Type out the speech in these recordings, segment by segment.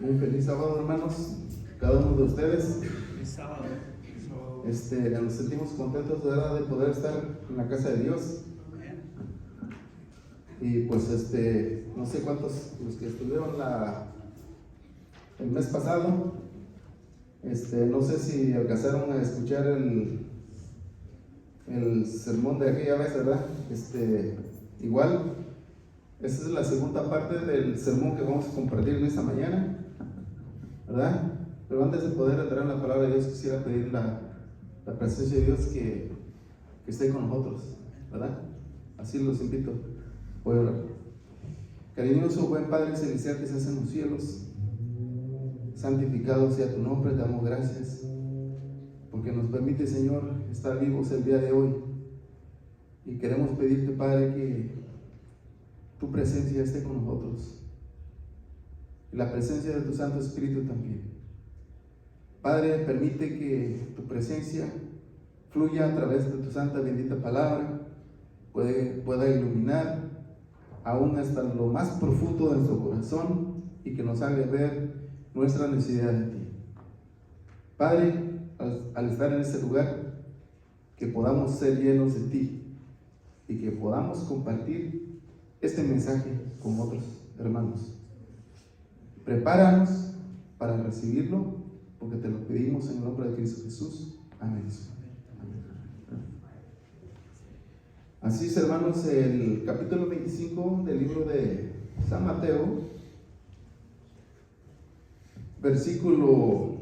Muy feliz sábado, hermanos, cada uno de ustedes. Es sábado. Nos sentimos contentos, ¿verdad?, de poder estar en la casa de Dios. Y pues no sé cuántos los que estuvieron el mes pasado, no sé si alcanzaron a escuchar el sermón de aquella vez, ¿verdad? Igual, esta es la segunda parte del sermón que vamos a compartir en esta mañana, ¿verdad? Pero antes de poder entrar en la palabra de Dios, quisiera pedir la presencia de Dios que esté con nosotros, ¿verdad? Así los invito. Voy a orar. Cariñoso, buen Padre Celestial que estás en los cielos, santificado sea tu nombre, te damos gracias porque nos permite, Señor, estar vivos el día de hoy, y queremos pedirte, Padre, que tu presencia esté con nosotros y la presencia de tu Santo Espíritu también. Padre, permite que tu presencia fluya a través de tu santa bendita palabra, pueda iluminar aún hasta lo más profundo de nuestro corazón y que nos haga ver nuestra necesidad de ti. Padre, al estar en este lugar, que podamos ser llenos de ti y que podamos compartir este mensaje con otros hermanos. Prepáranos para recibirlo, porque te lo pedimos en el nombre de Cristo Jesús. Amén. Así es, hermanos, el capítulo 25 del libro de San Mateo, versículo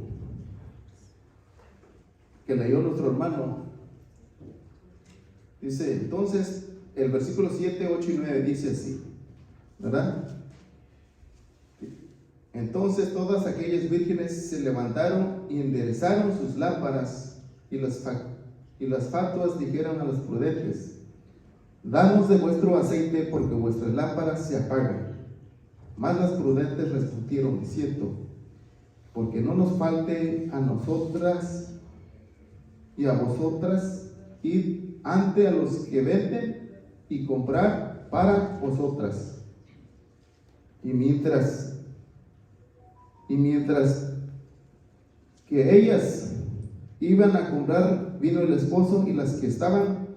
que leyó nuestro hermano, dice, entonces, el versículo 7, 8 y 9 dice así, ¿verdad? Entonces todas aquellas vírgenes se levantaron y enderezaron sus lámparas, y las fatuas dijeron a las prudentes, danos de vuestro aceite, porque vuestras lámparas se apagan. Mas las prudentes respondieron diciendo, porque no nos falte a nosotras y a vosotras, id ante a los que venden y comprar para vosotras. Y mientras que ellas iban a comprar, vino el esposo, y las que estaban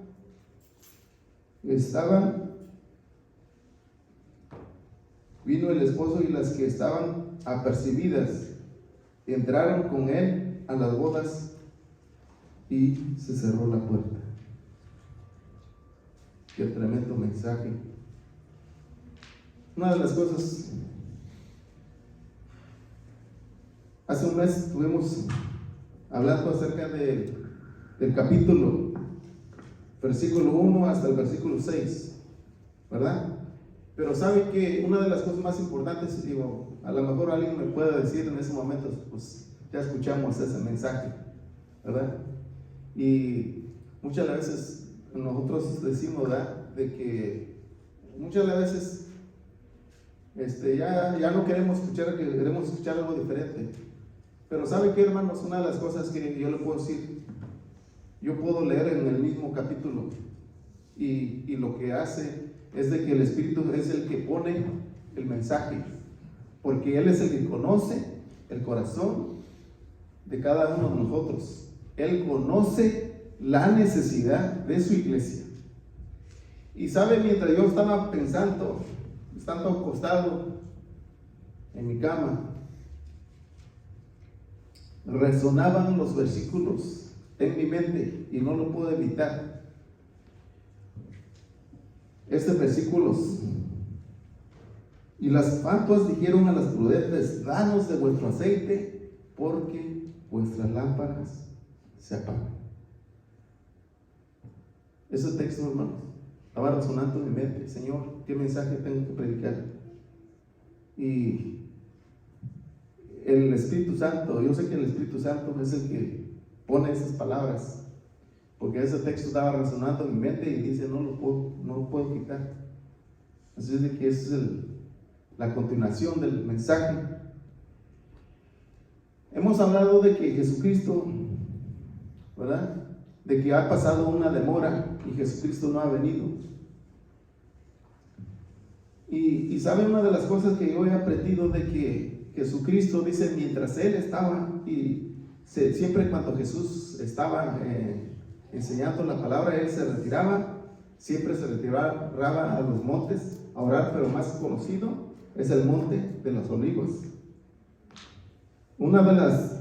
apercibidas entraron con él a las bodas, y se cerró la puerta. Qué tremendo mensaje. Una de las cosas, hace un mes estuvimos hablando acerca del capítulo, versículo 1 hasta el versículo 6, ¿verdad? Pero sabe que una de las cosas más importantes, digo, a lo mejor alguien me puede decir en ese momento, pues ya escuchamos ese mensaje, ¿verdad? Y muchas veces nosotros decimos, ¿verdad?, de que muchas veces ya no queremos escuchar, que queremos escuchar algo diferente. Pero ¿sabe qué, hermanos? Una de las cosas que yo le puedo decir, yo puedo leer en el mismo capítulo, y lo que hace es de que el Espíritu es el que pone el mensaje, porque Él es el que conoce el corazón de cada uno de nosotros. Él conoce la necesidad de su iglesia. Y sabe, mientras yo estaba pensando, estando acostado en mi cama, resonaban los versículos en mi mente y no lo pude evitar. Versículos: y las fatuas dijeron a las prudentes, danos de vuestro aceite, porque vuestras lámparas se apagan. Ese texto, hermanos, estaba resonando en mi mente. Señor, ¿qué mensaje tengo que predicar? Y el Espíritu Santo, yo sé que el Espíritu Santo es el que pone esas palabras, porque ese texto estaba resonando en mi mente y dice, no lo puedo quitar. Así es de que esa es la continuación del mensaje. Hemos hablado de que Jesucristo, ¿verdad?, de que ha pasado una demora y Jesucristo no ha venido. Y sabe, una de las cosas que yo he aprendido de que Jesucristo, dice, mientras Él estaba, siempre cuando Jesús estaba enseñando la palabra, Él se retiraba, siempre se retiraba a los montes a orar, pero más conocido es el monte de los olivos. Una de las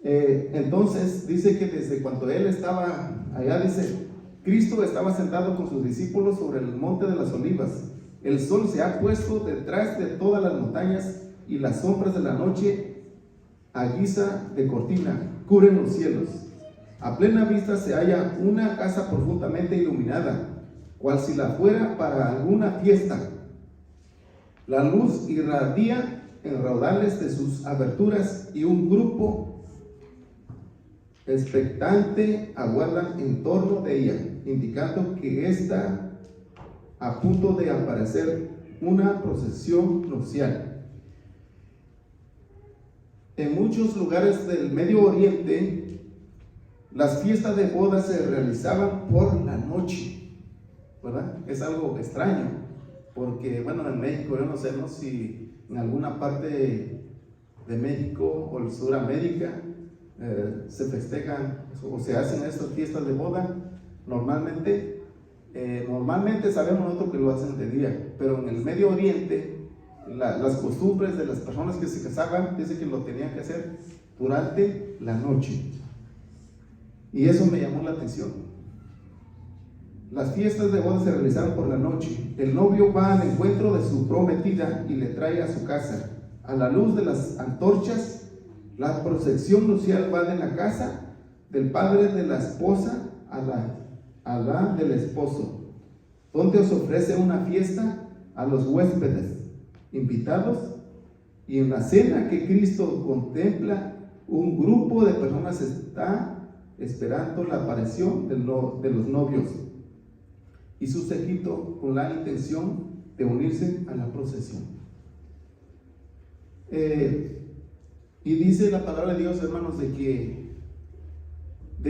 entonces dice que desde cuando Él estaba allá, dice, Cristo estaba sentado con sus discípulos sobre el monte de las olivas. El sol se ha puesto detrás de todas las montañas y las sombras de la noche a guisa de cortina cubren los cielos. A plena vista se halla una casa profundamente iluminada, cual si la fuera para alguna fiesta. La luz irradia en raudales de sus aberturas y un grupo expectante aguardan en torno de ella, indicando que está a punto de aparecer una procesión nupcial. En muchos lugares del Medio Oriente, las fiestas de bodas se realizaban por la noche, ¿verdad? Es algo extraño, porque bueno, en México, yo no sé si en alguna parte de México o el Suramérica se festejan o se hacen estas fiestas de boda. Normalmente sabemos nosotros que lo hacen de día, pero en el Medio Oriente las costumbres de las personas que se casaban, dice que lo tenían que hacer durante la noche, y eso me llamó la atención. Las fiestas de boda se realizaban por la noche. El novio va al encuentro de su prometida y le trae a su casa. A la luz de las antorchas, la procesión nupcial va de la casa del padre de la esposa a la del esposo, donde os ofrece una fiesta a los huéspedes invitados, y en la cena que Cristo contempla, un grupo de personas está esperando la aparición de los novios y su séquito con la intención de unirse a la procesión. Y dice la palabra de Dios, hermanos, de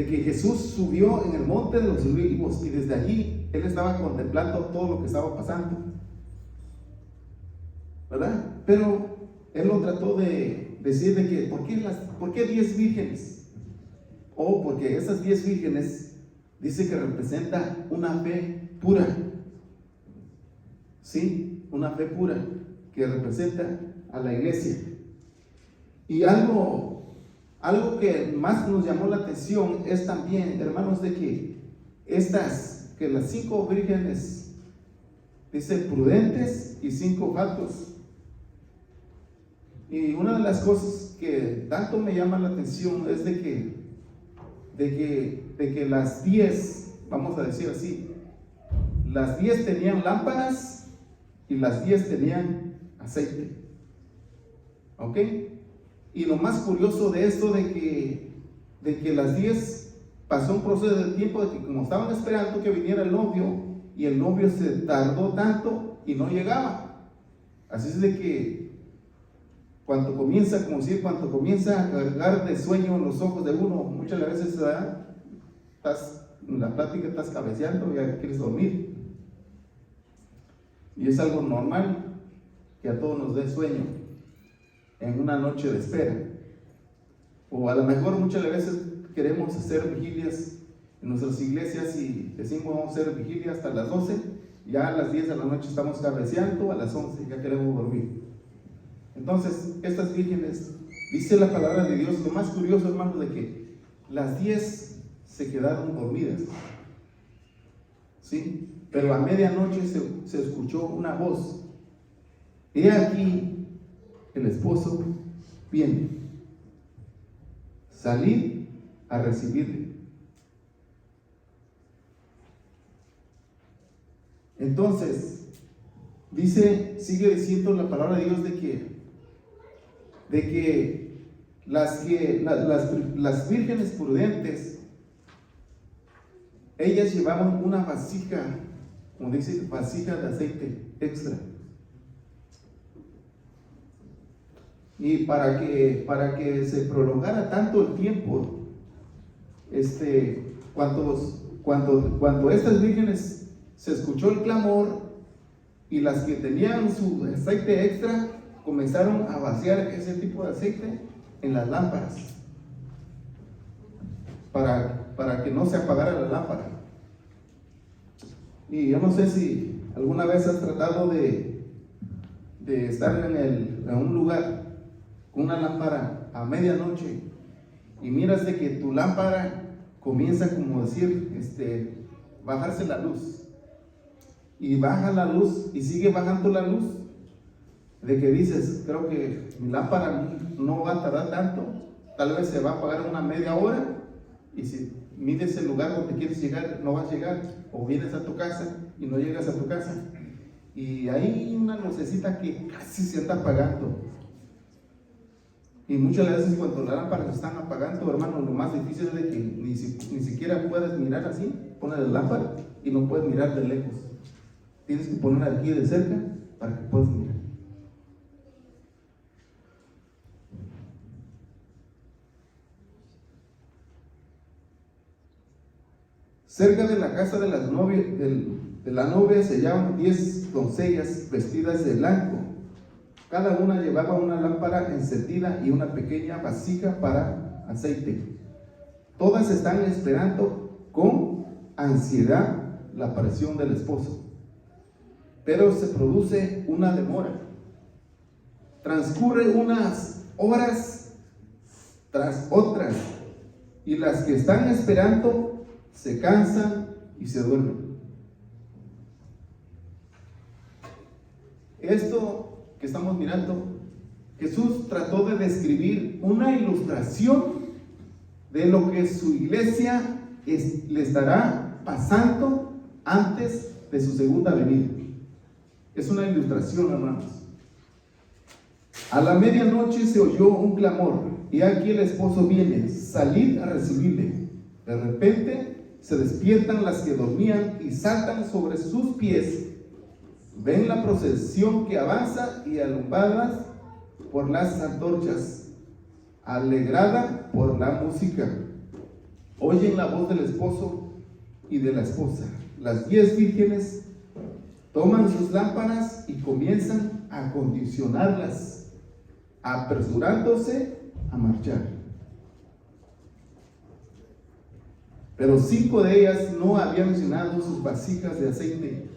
que Jesús subió en el monte de los olivos, y desde allí Él estaba contemplando todo lo que estaba pasando, ¿verdad? Pero Él lo trató de decir de que, ¿por qué 10 vírgenes? Porque esas 10 vírgenes dice que representa una fe pura, ¿sí? Una fe pura que representa a la iglesia. Y algo que más nos llamó la atención es también, hermanos, de que las 5 vírgenes, dice prudentes y 5 fatuos. Y una de las cosas que tanto me llama la atención es de que las 10, vamos a decir así, las 10 tenían lámparas y las 10 tenían aceite. ¿Ok? Y lo más curioso de esto, de que las 10 pasó un proceso de tiempo, de que como estaban esperando que viniera el novio, y el novio se tardó tanto y no llegaba. Así es de que cuando comienza a cargar de sueño los ojos de uno, muchas veces estás en la plática, estás cabeceando, ya quieres dormir. Y es algo normal que a todos nos dé sueño en una noche de espera. O a lo mejor muchas veces queremos hacer vigilias en nuestras iglesias y decimos vamos a hacer vigilia hasta las 12, ya a las 10 de la noche estamos cabeceando, a las 11 ya queremos dormir. Entonces, estas vírgenes, dice la palabra de Dios, lo más curioso, hermanos, de que las 10 se quedaron dormidas, ¿sí? Pero a medianoche se escuchó una voz: he aquí, el esposo viene, salid a recibirle. Entonces, sigue diciendo la palabra de Dios de que las vírgenes prudentes, ellas llevaban una vasija, como dice, vasija de aceite extra. Y para que se prolongara tanto el tiempo, cuando estas vírgenes se escuchó el clamor, y las que tenían su aceite extra comenzaron a vaciar ese tipo de aceite en las lámparas para que no se apagara la lámpara. Y yo no sé si alguna vez has tratado de estar en un lugar con una lámpara a medianoche y miras de que tu lámpara comienza, como decir, bajarse la luz, y baja la luz y sigue bajando la luz, de que dices, creo que mi lámpara no va a tardar tanto, tal vez se va a apagar una media hora, y si mides el lugar donde quieres llegar, no vas a llegar, o vienes a tu casa y no llegas a tu casa, y hay una lucecita que casi se está apagando. Y muchas veces cuando las lámparas se están apagando, hermano, lo más difícil es de que ni siquiera puedes mirar así, pones la lámpara y no puedes mirar de lejos. Tienes que ponerla aquí de cerca para que puedas mirar. Cerca de la casa de la novia se hallaban 10 doncellas vestidas de blanco. Cada una llevaba una lámpara encendida y una pequeña vasija para aceite. Todas están esperando con ansiedad la aparición del esposo. Pero se produce una demora. Transcurren unas horas tras otras, y las que están esperando se cansan y se duermen. Esto que estamos mirando, Jesús trató de describir una ilustración de lo que su iglesia le estará pasando antes de su segunda venida. Es una ilustración, hermanos. A la medianoche se oyó un clamor, y aquí el esposo viene, salid a recibirle. De repente se despiertan las que dormían y saltan sobre sus pies. Ven la procesión que avanza y alumbradas por las antorchas, alegrada por la música. Oyen la voz del esposo y de la esposa. Las 10 vírgenes toman sus lámparas y comienzan a acondicionarlas, apresurándose a marchar. Pero 5 de ellas no habían llenado sus vasijas de aceite.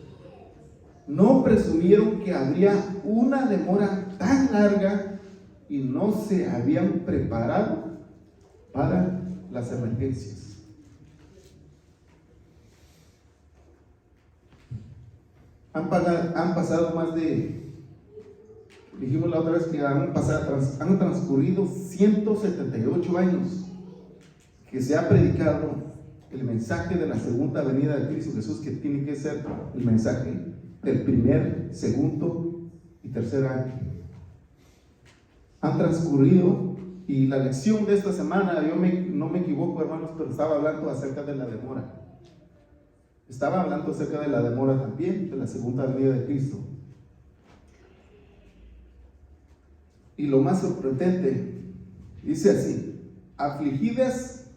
No presumieron que habría una demora tan larga y no se habían preparado para las emergencias. Han pasado más de, dijimos la otra vez que han transcurrido 178 años que se ha predicado el mensaje de la segunda venida de Cristo Jesús, que tiene que ser el mensaje del primer, segundo y tercer año. Han transcurrido, y la lección de esta semana, no me equivoco, hermanos, pero estaba hablando acerca de la demora. Estaba hablando acerca de la demora también, de la segunda venida de Cristo. Y lo más sorprendente, dice así: afligidas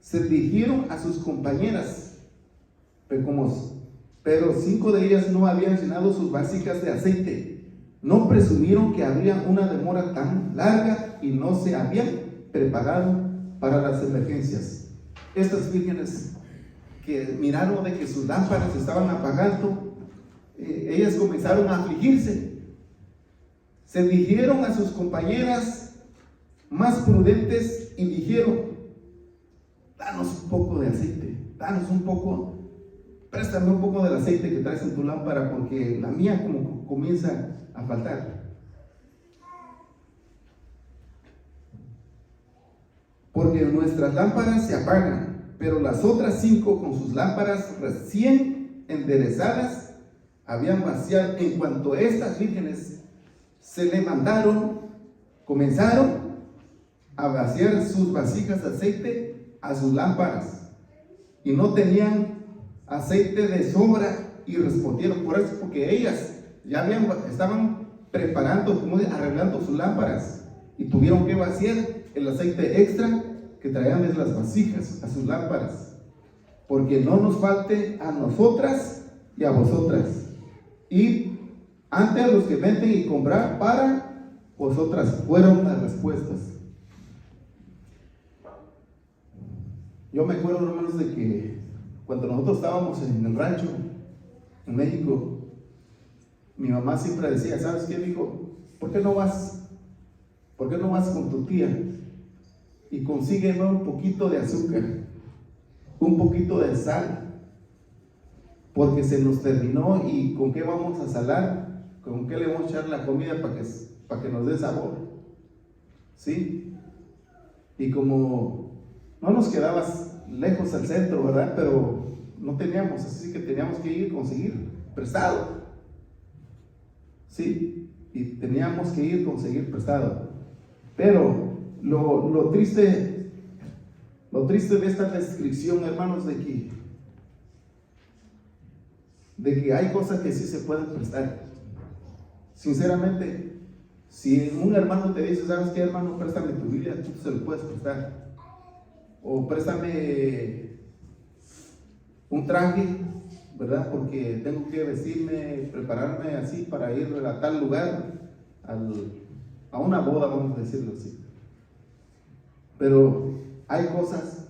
se dirigieron a sus compañeras, pero 5 de ellas no habían llenado sus vasijas de aceite. No presumieron que habría una demora tan larga y no se habían preparado para las emergencias. Estas vírgenes que miraron de que sus lámparas estaban apagando, ellas comenzaron a afligirse. Se dirigieron a sus compañeras más prudentes y dijeron: danos un poco de aceite, préstame un poco del aceite que traes en tu lámpara, porque la mía como comienza a faltar. Porque nuestras lámparas se apagan, pero las otras 5 con sus lámparas recién enderezadas habían vaciado. En cuanto estas vírgenes se levantaron, comenzaron a vaciar sus vasijas de aceite a sus lámparas, y no tenían aceite de sobra, y respondieron por eso, porque ellas ya estaban preparando, arreglando sus lámparas, y tuvieron que vaciar el aceite extra que traían de las vasijas a sus lámparas, porque no nos falte a nosotras y a vosotras, y ante a los que venden y comprar para pues otras fueron las respuestas. Yo me acuerdo, hermanos, de que cuando nosotros estábamos en el rancho, en México, mi mamá siempre decía, ¿sabes qué, hijo? ¿Por qué no vas con tu tía y consígueme un poquito de azúcar, un poquito de sal? Porque se nos terminó, y ¿con qué vamos a salar? ¿Con qué le vamos a echar la comida para que nos dé sabor? ¿Sí? Y como no nos quedabas lejos al centro, ¿verdad? Pero no teníamos, así que teníamos que ir a conseguir prestado. ¿Sí? Y teníamos que ir a conseguir prestado. Pero lo triste de esta restricción, hermanos, de que hay cosas que sí se pueden prestar. Sinceramente, si un hermano te dice, ¿sabes qué, hermano? Préstame tu Biblia, tú se lo puedes prestar. O préstame un traje, ¿verdad? Porque tengo que vestirme, prepararme así para ir a tal lugar, a una boda, vamos a decirlo así. Pero hay cosas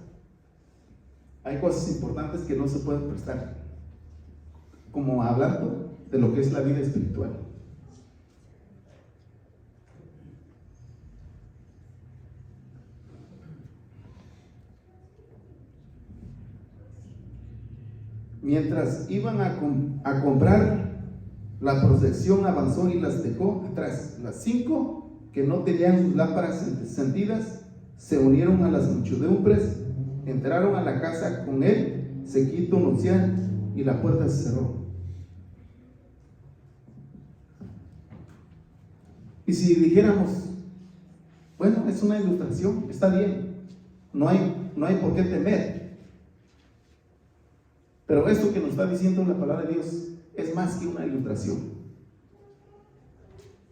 importantes que no se pueden prestar, como hablando de lo que es la vida espiritual. Mientras iban a comprar, la procesión avanzó y las dejó atrás. Las 5 que no tenían sus lámparas encendidas se unieron a las muchedumbres, entraron a la casa con él, se quitó un anciano y la puerta se cerró. Y si dijéramos, bueno, es una ilustración, está bien, no hay por qué temer. Pero esto que nos está diciendo la palabra de Dios es más que una ilustración.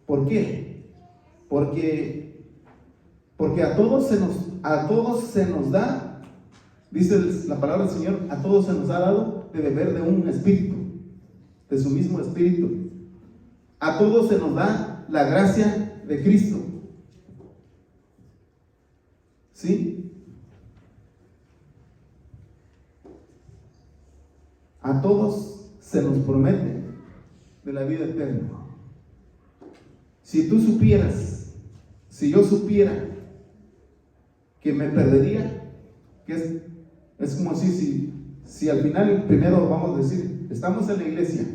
¿Por qué? Porque a todos se nos da, dice la palabra del Señor, a todos se nos ha dado de beber de un espíritu, de su mismo espíritu. A todos se nos da la gracia de Cristo. ¿Sí? A todos se nos promete de la vida eterna. Si tú supieras, si yo supiera que me perdería, que es como si al final, primero vamos a decir, estamos en la iglesia,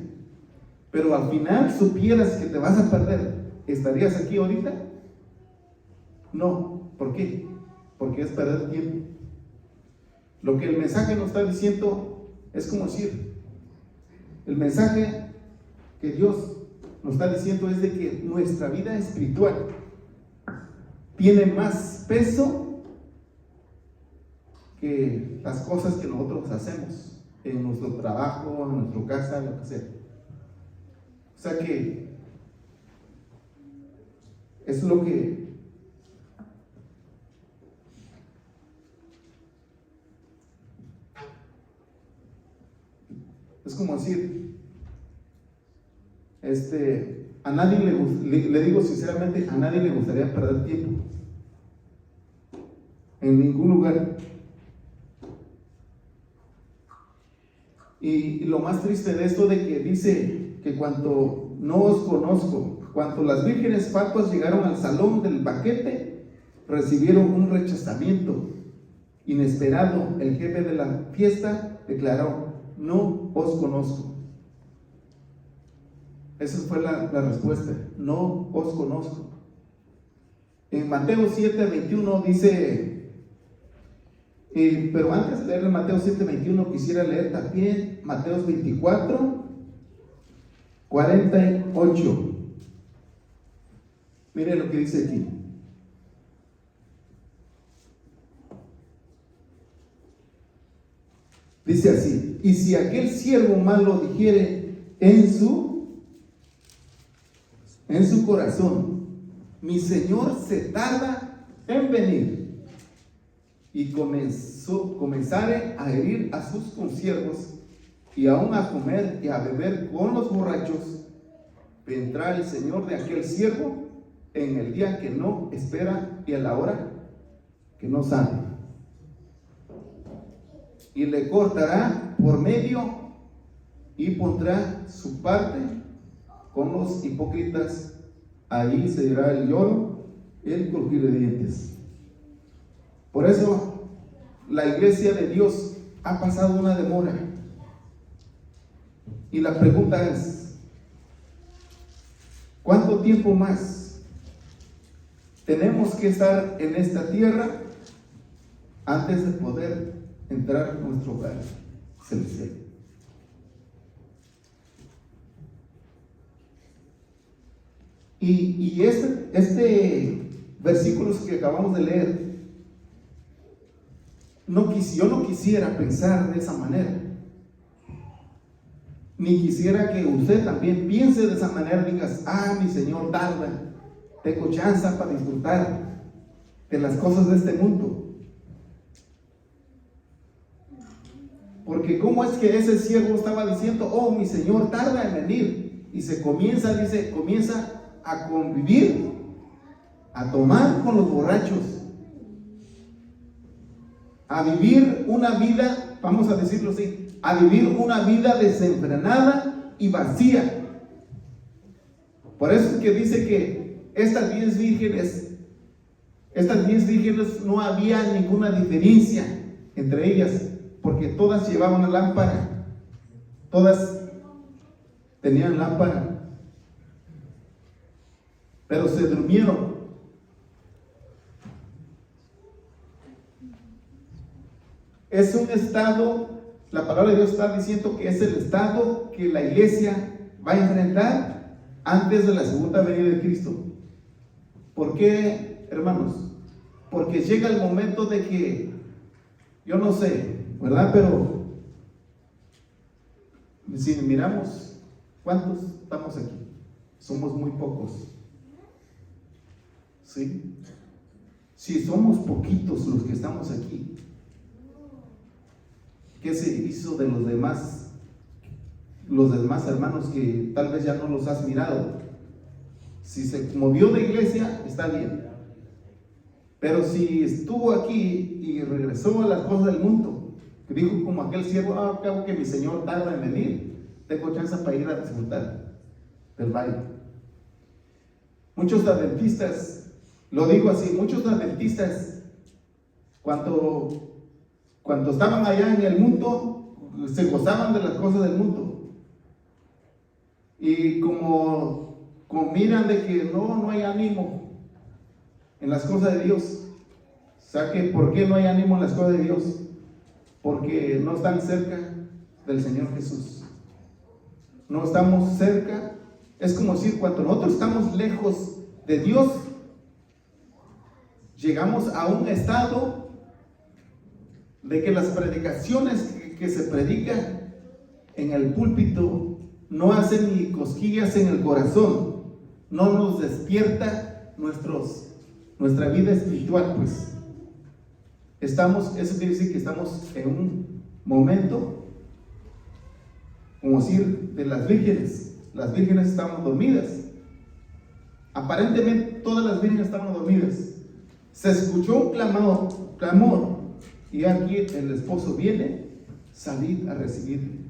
pero al final supieras que te vas a perder, ¿estarías aquí ahorita? No. ¿Por qué? Porque es perder tiempo. Lo que el mensaje nos está diciendo es como decir, el mensaje que Dios nos está diciendo es de que nuestra vida espiritual tiene más peso que las cosas que nosotros hacemos en nuestro trabajo, en nuestra casa, lo que sea. O sea que es lo que es como decir, a nadie le digo sinceramente, a nadie le gustaría perder tiempo en ningún lugar. Y lo más triste de esto de que dice que cuando no os conozco, cuando las vírgenes fatuas llegaron al salón del banquete, recibieron un rechazamiento inesperado. El jefe de la fiesta declaró: no os conozco. Esa fue la respuesta: no os conozco. En Mateo 7:21 dice, pero antes de leer Mateo 7:21 quisiera leer también Mateo 24:48. Mire lo que dice aquí. Dice así: y si aquel siervo malo dijere en su corazón, mi Señor se tarda en venir, y comenzare a herir a sus consiervos, y aún a comer y a beber con los borrachos, vendrá el Señor de aquel siervo en el día que no espera y a la hora que no sabe. Y le cortará por medio y pondrá su parte con los hipócritas. Ahí se dirá el lloro y el crujir de dientes. Por eso la iglesia de Dios ha pasado una demora. Y la pregunta es, ¿cuánto tiempo más tenemos que estar en esta tierra antes de poder entrar a nuestro hogar celestial? Y este versículo que acabamos de leer, yo no quisiera pensar de esa manera, ni quisiera que usted también piense de esa manera. Digas, mi Señor tarda, tengo chance para disfrutar de las cosas de este mundo. Porque cómo es que ese siervo estaba diciendo, mi Señor tarda en venir, y se comienza a convivir, a tomar con los borrachos, a vivir una vida, vamos a decirlo así, a vivir una vida desenfrenada y vacía. Por eso es que dice que estas 10 vírgenes no había ninguna diferencia entre ellas, porque todas llevaban la lámpara, todas tenían lámpara, pero se durmieron. Es un estado, la palabra de Dios está diciendo que es el estado que la iglesia va a enfrentar antes de la segunda venida de Cristo. ¿Por qué, hermanos? Porque llega el momento de que, yo no sé, ¿verdad? Pero si miramos, ¿cuántos estamos aquí? Somos muy pocos. ¿Sí? Si somos poquitos los que estamos aquí, ¿qué se hizo de los demás hermanos que tal vez ya no los has mirado? Si se movió de iglesia, está bien. Pero si estuvo aquí y regresó a las cosas del mundo, que dijo como aquel siervo, acabo que mi Señor tarda en venir, tengo chance para ir a disfrutar del baile. Muchos adventistas, lo digo así, muchos adventistas, cuando estaban allá en el mundo, se gozaban de las cosas del mundo. Y como miran de que no hay ánimo en las cosas de Dios. O sea, que ¿por qué no hay ánimo en las cosas de Dios? Porque no están cerca del Señor Jesús. No estamos cerca. Es como decir, cuando nosotros estamos lejos de Dios, llegamos a un estado de que las predicaciones que se predican en el púlpito no hacen ni cosquillas en el corazón, no nos despierta nuestra vida espiritual, pues. Eso quiere decir que estamos en un momento, como decir, de las vírgenes estaban dormidas. Aparentemente todas las vírgenes estaban dormidas. Se escuchó un clamor, y aquí el esposo viene, salid a recibirle.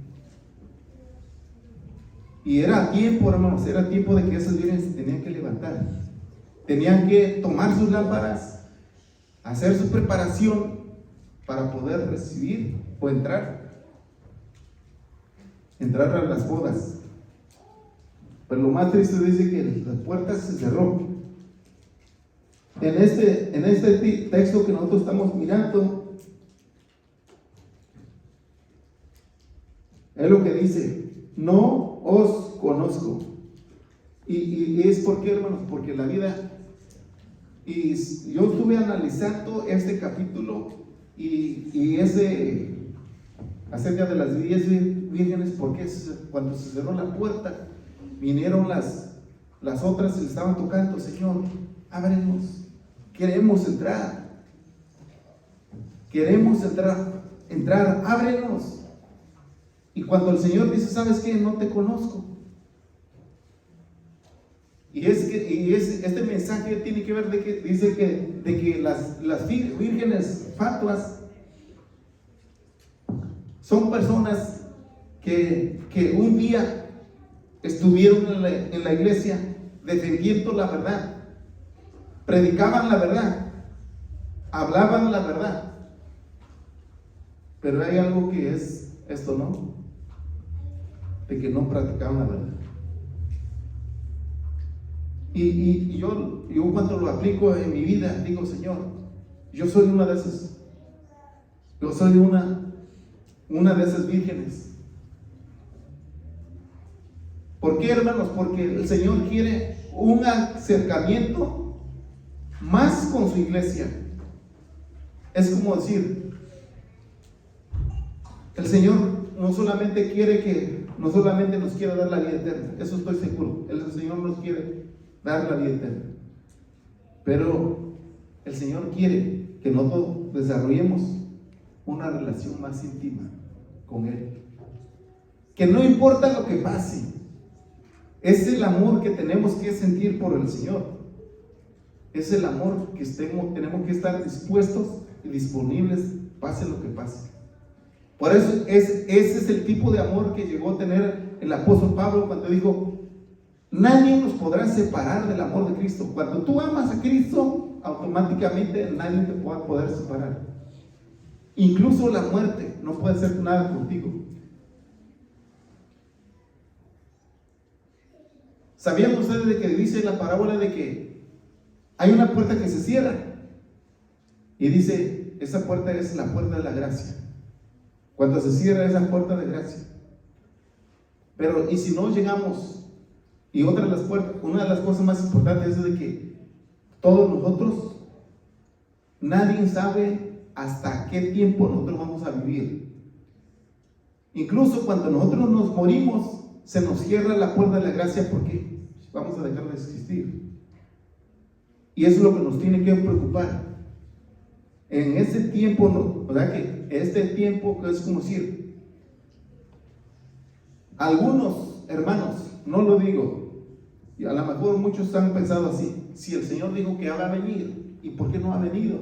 Y era tiempo, hermanos, era tiempo de que esas vírgenes se tenían que levantar, tenían que tomar sus lámparas, hacer su preparación para poder recibir o entrar a las bodas. Pero lo más triste dice que las puertas se cerró. En este texto que nosotros estamos mirando, es lo que dice: no os conozco. Y es porque, hermanos, porque la vida, y yo estuve analizando este capítulo y ese acerca de las 10 vírgenes, porque cuando se cerró la puerta, vinieron las otras y le estaban tocando: Señor, ábrenos, queremos entrar, ábrenos. Y cuando el Señor dice: ¿sabes qué? No te conozco. Y este mensaje tiene que ver de que dice de que las vírgenes fatuas son personas que un día estuvieron en la iglesia defendiendo la verdad, predicaban la verdad, hablaban la verdad, pero hay algo que es esto, ¿no? De que no practicaban la verdad. Y yo cuando lo aplico en mi vida, digo, Señor, yo soy una de esas. Yo soy una de esas vírgenes. ¿Por qué, hermanos? Porque el Señor quiere un acercamiento más con su iglesia. Es como decir, el Señor no solamente nos quiere dar la vida eterna, eso estoy seguro. El Señor nos quiere dar la vida eterna, pero el Señor quiere que nosotros desarrollemos una relación más íntima con Él, que no importa lo que pase, es el amor que tenemos que sentir por el Señor, es el amor que tenemos que estar dispuestos y disponibles, pase lo que pase. Por eso ese es el tipo de amor que llegó a tener el apóstol Pablo cuando dijo: nadie nos podrá separar del amor de Cristo. Cuando tú amas a Cristo, automáticamente nadie te va a poder separar. Incluso la muerte no puede hacer nada contigo. ¿Sabían ustedes de que dice la parábola de que hay una puerta que se cierra? Y dice, esa puerta es la puerta de la gracia. Cuando se cierra esa puerta de gracia. Pero, ¿y si no llegamos? Y una de las cosas más importantes es de que todos nosotros, nadie sabe hasta qué tiempo nosotros vamos a vivir. Incluso cuando nosotros nos morimos, se nos cierra la puerta de la gracia porque vamos a dejar de existir. Y eso es lo que nos tiene que preocupar. En ese tiempo, ¿verdad? Que este tiempo que es como decir, algunos hermanos, no lo digo, y a lo mejor muchos han pensado así: si el Señor dijo que va a venir, ¿y por qué no ha venido?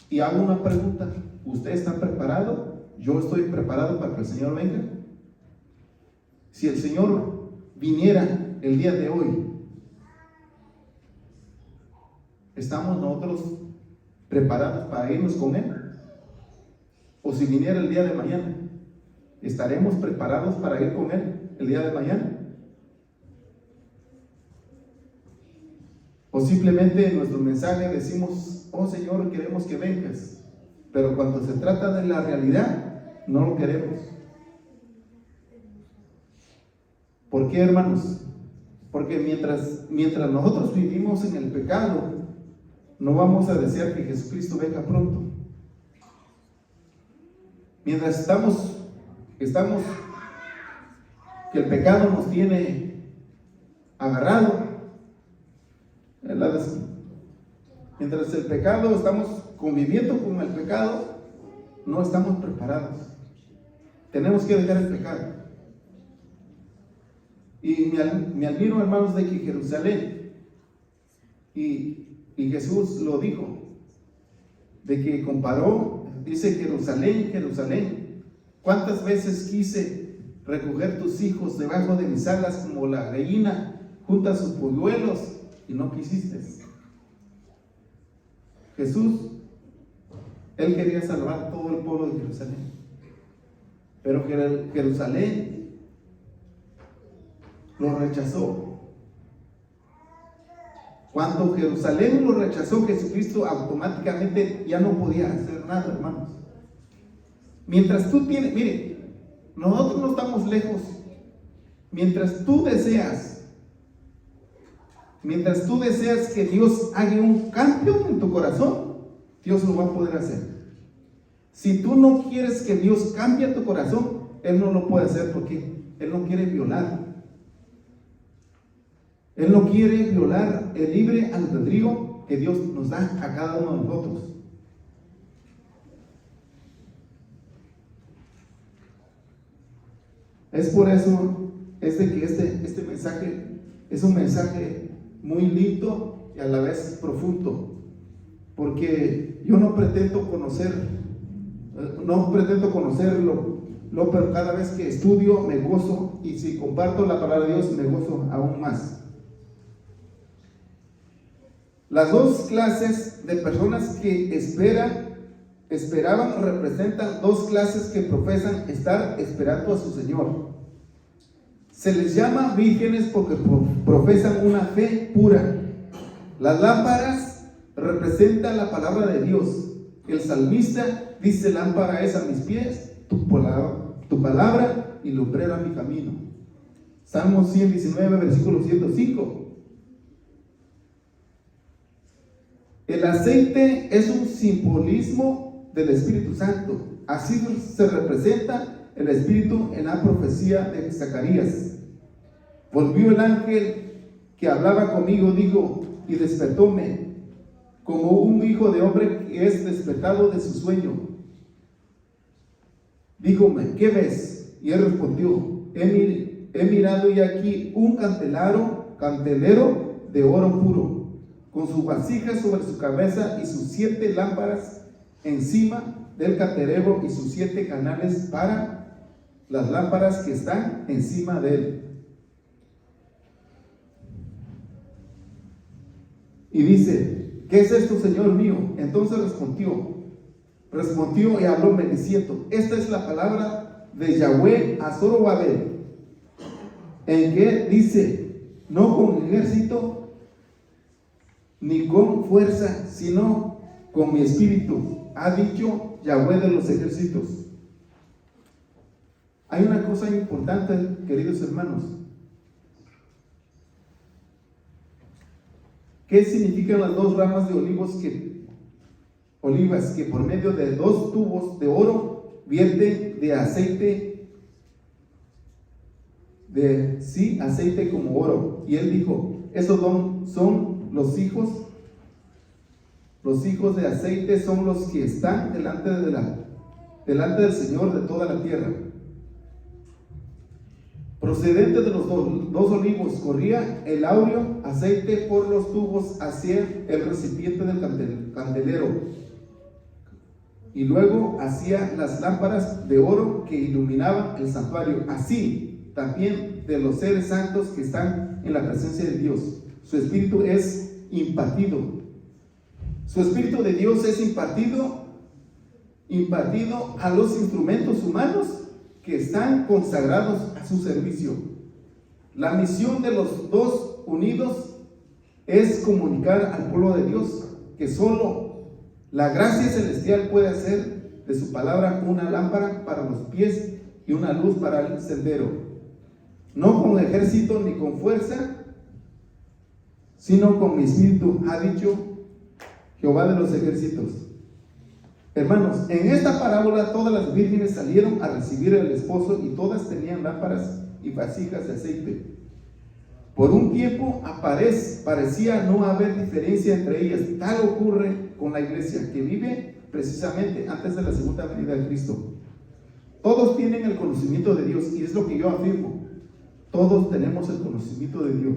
Y hago una pregunta: ¿usted está preparado? ¿Yo estoy preparado para que el Señor venga? Si el Señor viniera el día de hoy, ¿estamos nosotros preparados para irnos con Él? O si viniera el día de mañana, ¿estaremos preparados para ir con Él el día de mañana? O simplemente en nuestro mensaje decimos: oh Señor, queremos que vengas, pero cuando se trata de la realidad, no lo queremos. ¿Por qué, hermanos? Porque mientras nosotros vivimos en el pecado, no vamos a desear que Jesucristo venga pronto. Mientras estamos que el pecado nos tiene agarrado, mientras el pecado, estamos conviviendo con el pecado, no estamos preparados. Tenemos que dejar el pecado. Y me admiro, hermanos, de que Jerusalén, y Jesús lo dijo, de que comparó, dice: Jerusalén, Jerusalén, ¿cuántas veces quise recoger tus hijos debajo de mis alas como la gallina junta sus polluelos y no quisiste? Jesús, Él quería salvar todo el pueblo de Jerusalén, pero Jerusalén lo rechazó. Cuando Jerusalén lo rechazó, Jesucristo automáticamente ya no podía hacer nada, hermanos. Mientras tú tienes, mire, nosotros no estamos lejos. Mientras tú deseas que Dios haga un cambio en tu corazón, Dios lo va a poder hacer. Si tú no quieres que Dios cambie tu corazón, Él no lo puede hacer porque Él no quiere violar. Él no quiere violar el libre albedrío que Dios nos da a cada uno de nosotros. Es por eso que este mensaje es un mensaje muy lindo y a la vez profundo, porque yo no pretendo conocerlo, pero cada vez que estudio me gozo, y si comparto la palabra de Dios me gozo aún más. Las dos clases de personas que esperaban representan dos clases que profesan estar esperando a su Señor. Se les llama vírgenes porque profesan una fe pura. Las lámparas representan la palabra de Dios. El salmista dice: lámpara es a mis pies tu palabra y lumbrera mi camino. Salmo 119, versículo 105. El aceite es un simbolismo del Espíritu Santo. Así se representa el Espíritu en la profecía de Zacarías. Volvió el ángel que hablaba conmigo, dijo, y despertóme como un hijo de hombre que es despertado de su sueño. Díjome: ¿qué ves? Y él respondió: he mirado y aquí un candelero de oro puro, con su vasija sobre su cabeza y sus 7 lámparas encima del candelero y sus 7 canales para las lámparas que están encima de él. Y dice: ¿qué es esto, Señor mío? Entonces respondió y hablóme diciendo: esta es la palabra de Yahweh a Zorobabel, en que dice: no con ejército ni con fuerza, sino con mi espíritu, ha dicho Yahweh de los ejércitos. Hay una cosa importante, queridos hermanos. ¿Qué significan las 2 ramas de olivas que por medio de 2 tubos de oro vierten de aceite, aceite como oro? Y él dijo: esos son los hijos de aceite, son los que están delante del Señor de toda la tierra. Procedente de los dos olivos corría el áureo aceite por los tubos hacia el recipiente del candelero, y luego hacia las lámparas de oro que iluminaban el santuario, así también de los seres santos que están en la presencia de Dios. Su espíritu es impartido. Su espíritu de Dios es impartido a los instrumentos humanos que están consagrados a su servicio. La misión de los 2 unidos es comunicar al pueblo de Dios que solo la gracia celestial puede hacer de su palabra una lámpara para los pies y una luz para el sendero. No con ejército ni con fuerza, sino con mi espíritu, ha dicho Jehová de los ejércitos. Hermanos, en esta parábola todas las vírgenes salieron a recibir al esposo y todas tenían lámparas y vasijas de aceite. Por un tiempo parecía no haber diferencia entre ellas. Tal ocurre con la iglesia que vive precisamente antes de la segunda venida de Cristo. Todos tienen el conocimiento de Dios, y es lo que yo afirmo: todos tenemos el conocimiento de Dios.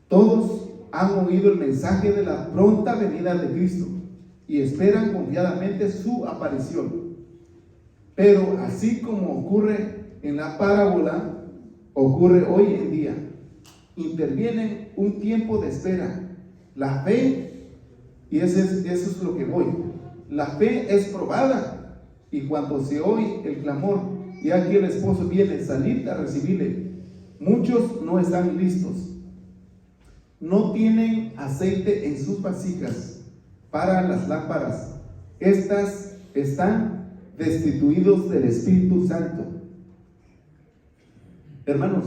Todos han oído el mensaje de la pronta venida de Cristo y esperan confiadamente su aparición. Pero así como ocurre en la parábola, ocurre hoy en día. Interviene un tiempo de espera. La fe, y eso es lo que voy. La fe es probada, y cuando se oye el clamor, y aquí el esposo viene, salir a recibirle, muchos no están listos. No tienen aceite en sus vasijas para las lámparas. Estas están destituidos del Espíritu Santo. Hermanos,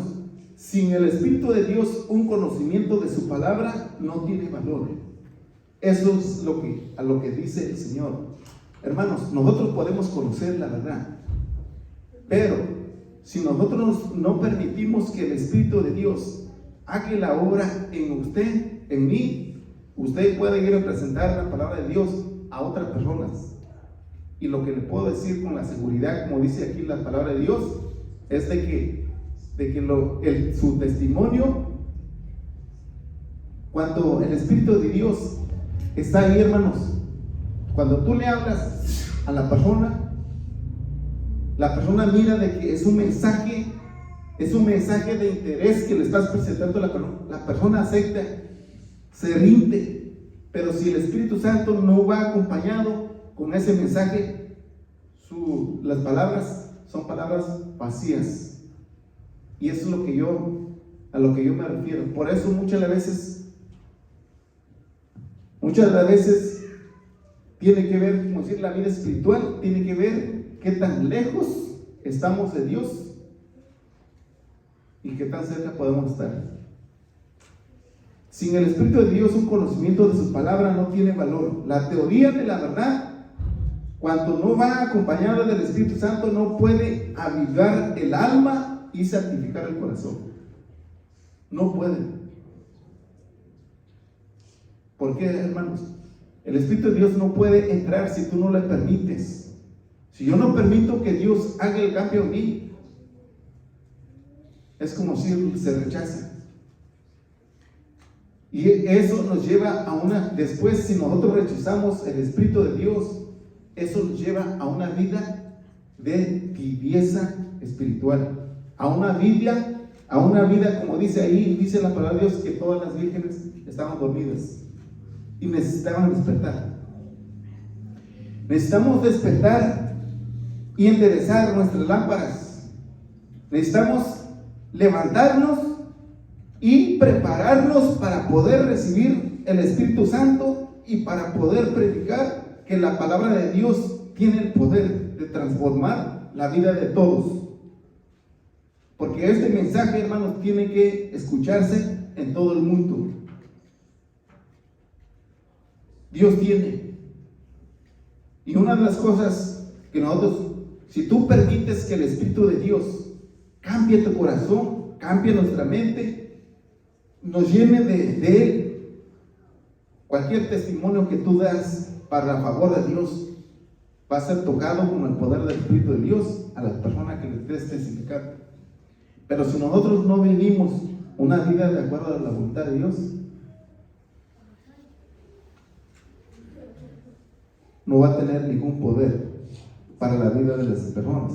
sin el Espíritu de Dios, un conocimiento de su palabra no tiene valor. Eso es a lo que dice el Señor. Hermanos, nosotros podemos conocer la verdad, pero si nosotros no permitimos que el Espíritu de Dios haga la obra en usted, en mí, usted puede ir a presentar la palabra de Dios a otras personas. Y lo que le puedo decir con la seguridad, como dice aquí la palabra de Dios, es de que su testimonio Cuando el Espíritu de Dios está ahí, hermanos, cuando tú le hablas a la persona mira de que es un mensaje de interés que le estás presentando a la persona acepta, se rinde. Pero si el Espíritu Santo no va acompañado con ese mensaje, las palabras son palabras vacías. Y eso es a lo que yo me refiero. Por eso muchas de las veces tiene que ver, como decir, la vida espiritual, tiene que ver qué tan lejos estamos de Dios y qué tan cerca podemos estar. Sin el Espíritu de Dios, un conocimiento de su palabra no tiene valor. La teoría de la verdad, cuando no va acompañada del Espíritu Santo, no puede avivar el alma y santificar el corazón. No puede. ¿Por qué, hermanos? El Espíritu de Dios no puede entrar si tú no le permites. Si yo no permito que Dios haga el cambio en mí, es como si se rechaza. Y eso nos lleva después, si nosotros rechazamos el Espíritu de Dios, eso nos lleva a una vida de tibieza espiritual, a una vida, como dice ahí, dice la palabra de Dios, que todas las vírgenes estaban dormidas y necesitaban despertar. Necesitamos despertar y enderezar nuestras lámparas. Necesitamos levantarnos y prepararnos para poder recibir el Espíritu Santo y para poder predicar que la palabra de Dios tiene el poder de transformar la vida de todos. Porque este mensaje, hermanos, tiene que escucharse en todo el mundo. Dios tiene. Y una de las cosas que nosotros, si tú permites que el Espíritu de Dios cambie tu corazón, cambie nuestra mente, nos llene de Él, cualquier testimonio que tú das para el favor de Dios va a ser tocado con el poder del Espíritu de Dios a las personas que les estés testificando. Pero si nosotros no vivimos una vida de acuerdo a la voluntad de Dios, no va a tener ningún poder para la vida de las personas.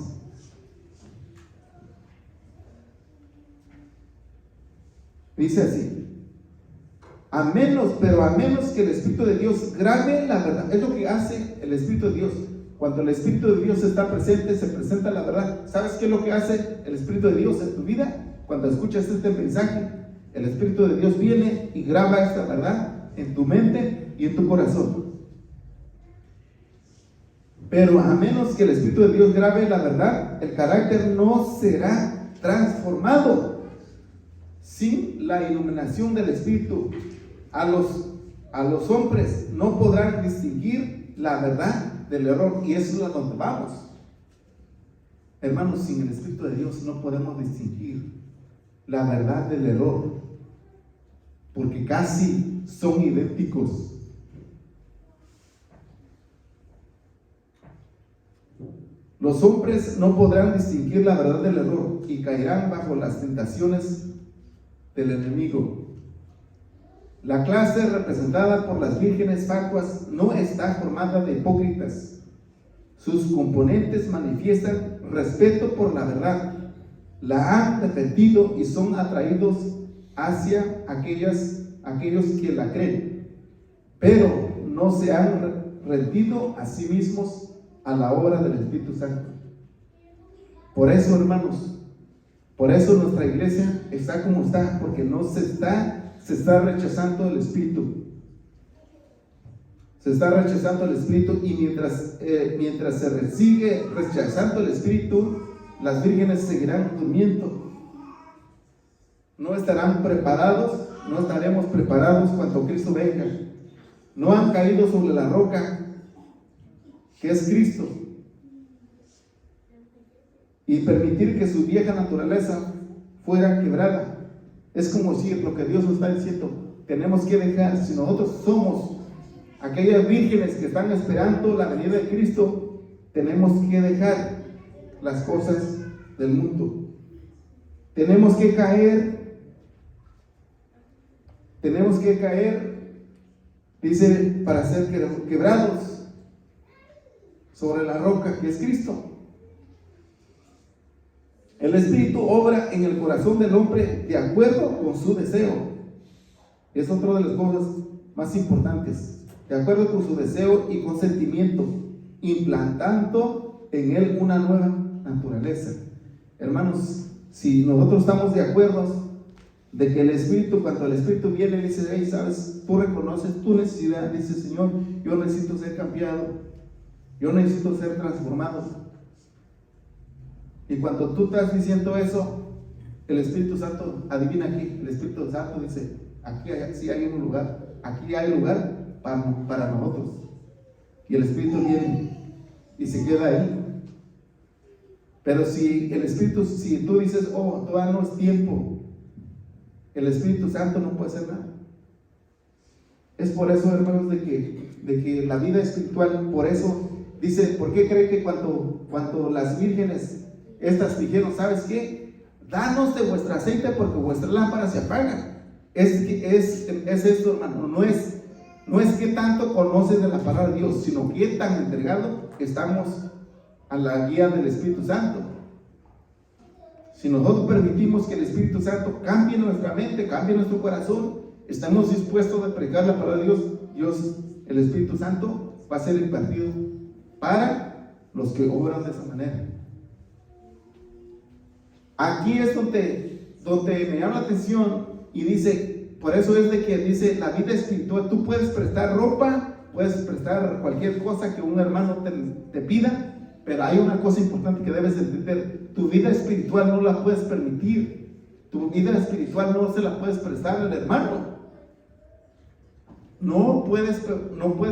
Dice así: a menos que el Espíritu de Dios grabe la verdad. Es lo que hace el Espíritu de Dios. Cuando el Espíritu de Dios está presente, se presenta la verdad. ¿Sabes qué es lo que hace el Espíritu de Dios en tu vida? Cuando escuchas este mensaje, el Espíritu de Dios viene y graba esta verdad en tu mente y en tu corazón. Pero a menos que el Espíritu de Dios grabe la verdad, el carácter no será transformado. Sin la iluminación del Espíritu, a los hombres no podrán distinguir la verdad del error. Y eso es a donde vamos. Hermanos, sin el Espíritu de Dios no podemos distinguir la verdad del error, porque casi son idénticos. Los hombres no podrán distinguir la verdad del error y caerán bajo las tentaciones del enemigo. La clase representada por las vírgenes facuas no está formada de hipócritas. Sus componentes manifiestan respeto por la verdad, la han defendido y son atraídos hacia aquellos que la creen, pero no se han rendido a sí mismos a la obra del Espíritu Santo. Por eso, hermanos, por eso nuestra iglesia está como está, porque no se está rechazando el Espíritu. Se está rechazando el Espíritu, y mientras se sigue rechazando el Espíritu, las vírgenes seguirán durmiendo. No estaremos preparados cuando Cristo venga. No han caído sobre la roca que es Cristo, y permitir que su vieja naturaleza fuera quebrada. Es como decir lo que Dios nos está diciendo: tenemos que dejar, si nosotros somos aquellas vírgenes que están esperando la venida de Cristo, tenemos que dejar las cosas del mundo. Tenemos que caer tenemos que caer, dice, para ser quebrados sobre la roca que es Cristo. El Espíritu obra en el corazón del hombre de acuerdo con su deseo. Es otra de las cosas más importantes. De acuerdo con su deseo y consentimiento, implantando en él una nueva naturaleza. Hermanos, si nosotros estamos de acuerdo de que el Espíritu, cuando el Espíritu viene y dice, hey, sabes, tú reconoces tu necesidad, dice, Señor, yo necesito ser cambiado, yo necesito ser transformado. Y cuando tú estás diciendo eso, el Espíritu Santo, adivina aquí, el Espíritu Santo dice, aquí sí hay un lugar, aquí hay lugar para nosotros. Y el Espíritu viene y se queda ahí. Pero si el Espíritu, si tú dices, oh, todavía no es tiempo, el Espíritu Santo no puede hacer nada. Es por eso, hermanos, de que la vida espiritual, por eso dice, ¿por qué cree que cuando las vírgenes estas dijeron, ¿sabes qué? Danos de vuestro aceite porque vuestra lámpara se apaga? Es esto, hermano, no es que tanto conoces de la palabra de Dios, sino que tan entregado estamos a la guía del Espíritu Santo. Si nosotros permitimos que el Espíritu Santo cambie nuestra mente, cambie nuestro corazón, estamos dispuestos a predicar la palabra de Dios, el Espíritu Santo va a ser impartido para los que obran de esa manera. Aquí es donde me llama la atención y dice, por eso es de que dice la vida espiritual, tú puedes prestar ropa, puedes prestar cualquier cosa que un hermano te pida, pero hay una cosa importante que debes entender, tu vida espiritual no la puedes permitir, tu vida espiritual no se la puedes prestar al hermano, no puedes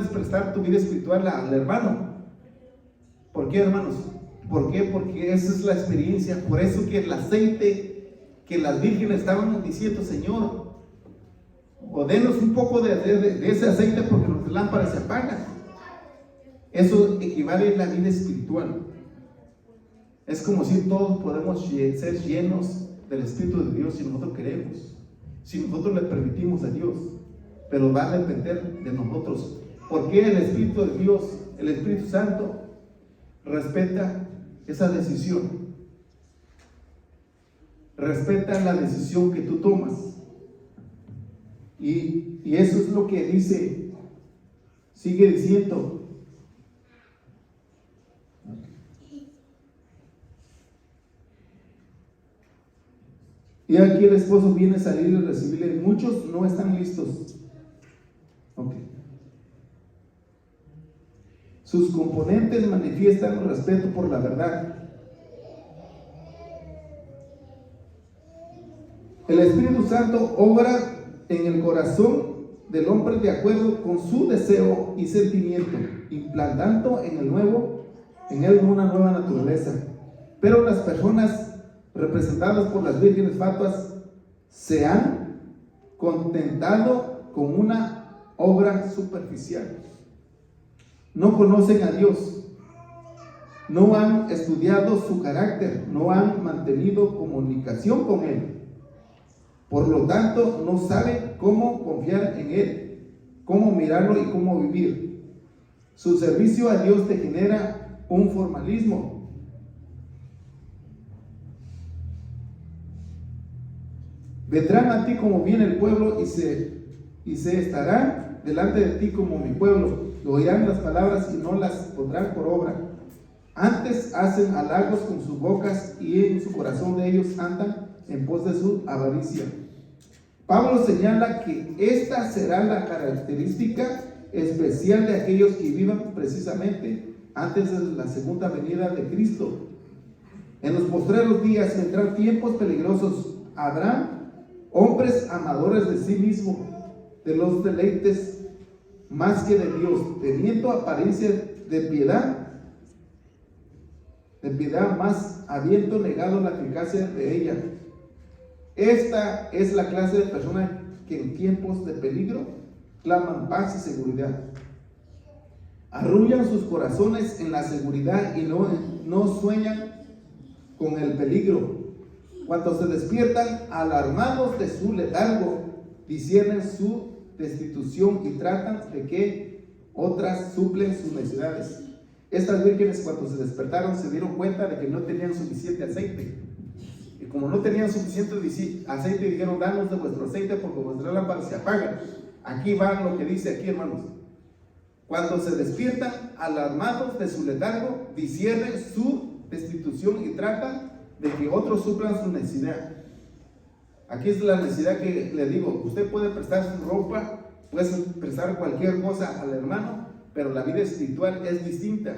prestar tu vida espiritual al hermano. ¿Por qué, hermanos? ¿Por qué? Porque esa es la experiencia. Por eso que el aceite que las vírgenes estaban diciendo, Señor, o denos un poco de ese aceite porque nuestras lámparas se apagan. Eso equivale a la vida espiritual. Es como si todos podemos ser llenos del Espíritu de Dios si nosotros queremos, si nosotros le permitimos a Dios, pero va a depender de nosotros. Porque el Espíritu de Dios, el Espíritu Santo, respeta esa decisión, respeta la decisión que tú tomas, y eso es lo que dice, sigue diciendo. Y aquí el esposo viene a salir y recibirle. Muchos no están listos. Okay. Sus componentes manifiestan respeto por la verdad. El Espíritu Santo obra en el corazón del hombre de acuerdo con su deseo y sentimiento, implantando en él una nueva naturaleza. Pero las personas representadas por las vírgenes fatuas se han contentado con una obra superficial. No conocen a Dios, no han estudiado su carácter, no han mantenido comunicación con Él. Por lo tanto, no saben cómo confiar en Él, cómo mirarlo y cómo vivir. Su servicio a Dios te genera un formalismo. Vendrán a ti como viene el pueblo y se estarán delante de ti como mi pueblo. Oirán las palabras y no las pondrán por obra. Antes hacen halagos con sus bocas y en su corazón de ellos andan en pos de su avaricia. Pablo señala que esta será la característica especial de aquellos que vivan precisamente antes de la segunda venida de Cristo. En los postreros días vendrán tiempos peligrosos. Habrá hombres amadores de sí mismos, de los deleites más que de Dios, teniendo apariencia de piedad, más habiendo negado la eficacia de ella. Esta es la clase de personas que en tiempos de peligro claman paz y seguridad. Arrullan sus corazones en la seguridad y no sueñan con el peligro. Cuando se despiertan alarmados de su letargo, disciernen su destitución y tratan de que otras suplen sus necesidades. Estas vírgenes, cuando se despertaron, se dieron cuenta de que no tenían suficiente aceite. Y como no tenían suficiente aceite, dijeron: danos de vuestro aceite, porque vuestra lámpara se apaga. Aquí va lo que dice aquí, hermanos. Cuando se despiertan alarmados de su letargo, disciernen su destitución y tratan de que otros suplan su necesidad. Aquí es la necesidad que le digo: usted puede prestar su ropa, puede prestar cualquier cosa al hermano, pero la vida espiritual es distinta.